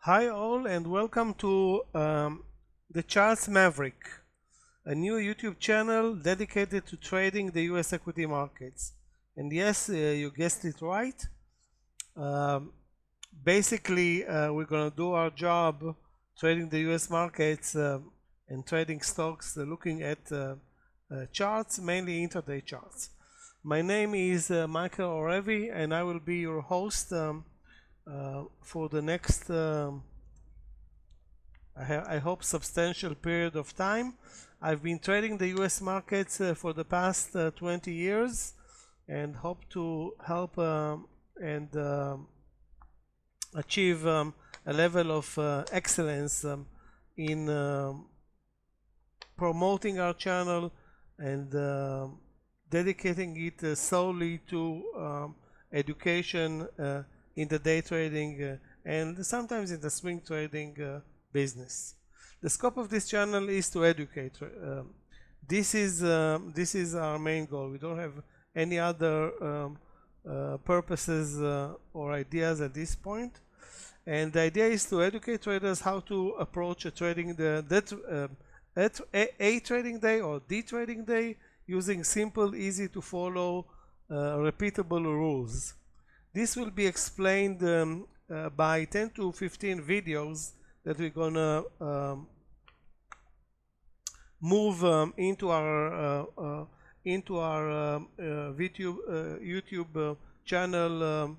Hi all and welcome to the Charts Maverick, a new YouTube channel dedicated to trading the US equity markets. And yes, you guessed it right. Um, Basically, we're going to do our job trading the US markets and trading stocks, looking at charts, mainly intraday charts. My name is Michael Orevi and I will be your host for the next I hope substantial period of time. I've been trading the US markets for the past 20 years and hope to help and achieve a level of excellence in promoting our channel and dedicating it solely to education in the day trading and sometimes in the swing trading business. The scope of this channel is to educate. This is our main goal. We don't have any other purposes or ideas at this point. And the idea is to educate traders how to approach a trading a trading day or the trading day using simple, easy to follow, repeatable rules. This will be explained by 10 to 15 videos that we're gonna move into our YouTube channel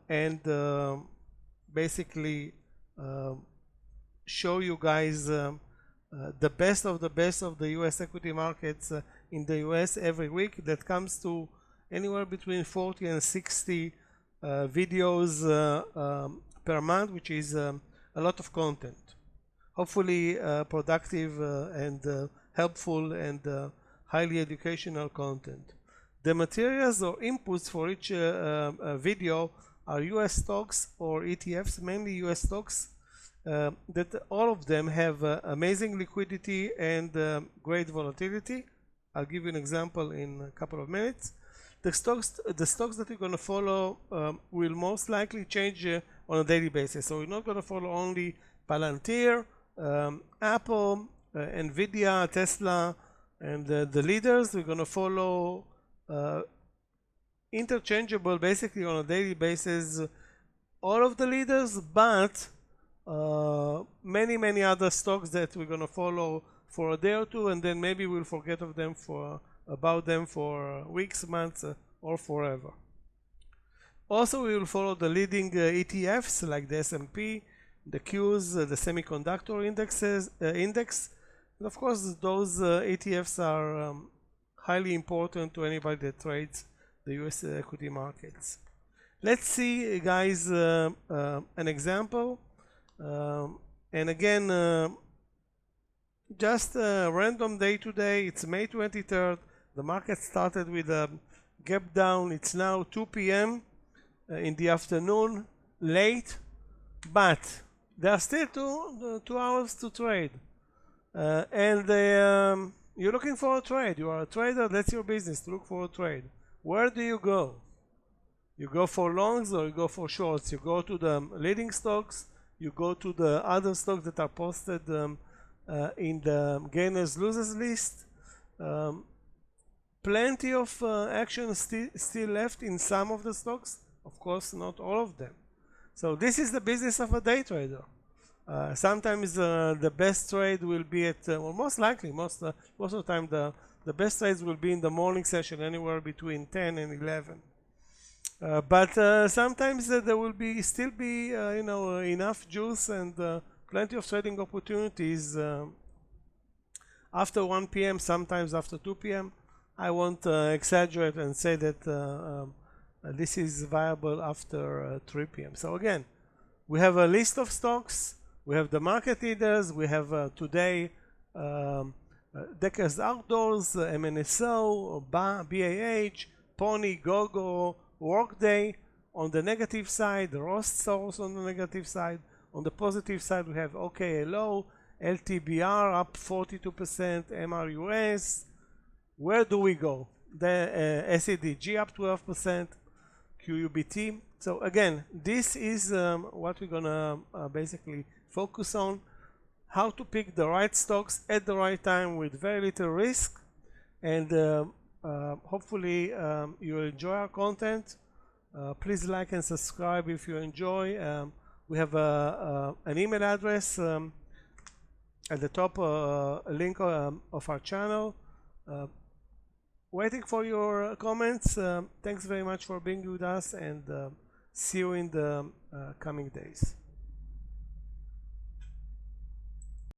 and basically show you guys the best of the US equity markets in the US every week. That comes to anywhere between 40 and 60 videos per month, which is a lot of content, hopefully productive and helpful and highly educational content. The materials or inputs for each video are US stocks or ETFs, mainly US stocks, that all of them have amazing liquidity and great volatility. I'll give you an example in a couple of minutes. The stocks that you're going to follow will most likely change on a daily basis. So we're not going to follow only Palantir, Apple, Nvidia, Tesla, and the leaders. We're going to follow interchangeable, basically on a daily basis, all of the leaders, but many other stocks that we're going to follow for a day or two, and then maybe we'll forget about them for weeks, months, or forever. Also, we will follow the leading ETFs like the S&P, the Qs, the semiconductor index, and of course those ETFs are highly important to anybody that trades the US equity markets. Let's see, guys, an example, and again, just a random day today. It's May 23rd. The market started with a gap down. It's now 2 p.m. In the afternoon, late, but there are still two hours to trade, and you're looking for a trade. You are a trader. That's your business, to look for a trade. Where do you go? You go for longs or you go for shorts? You go to the leading stocks. You go to the other stocks that are posted in the gainers losers list. Plenty of action still left in some of the stocks, of course not all of them. So this is the business of a day trader. Sometimes the best trade will be at well, most likely most of the time the best trades will be in the morning session, anywhere between 10 and 11. But sometimes there will still be enough juice and plenty of trading opportunities after 1 p.m., sometimes after 2 p.m. I won't exaggerate and say that this is viable after 3 p.m. So again, we have a list of stocks, we have the market leaders, we have today Deckers Outdoors, MNSO, BAH, Pony, Gogo, Workday. On the negative side, the Rost Source on the negative side. On the positive side, we have OKLO, LTBR up 42%, MRUS. Where do we go? The SEDG up 12%, QUBT. So again, this is what we're gonna basically focus on: how to pick the right stocks at the right time with very little risk. And hopefully you will enjoy our content. Please like and subscribe if you enjoy. We have an email address at the top, a link of our channel. Waiting for your comments. Thanks very much for being with us, and see you in the coming days.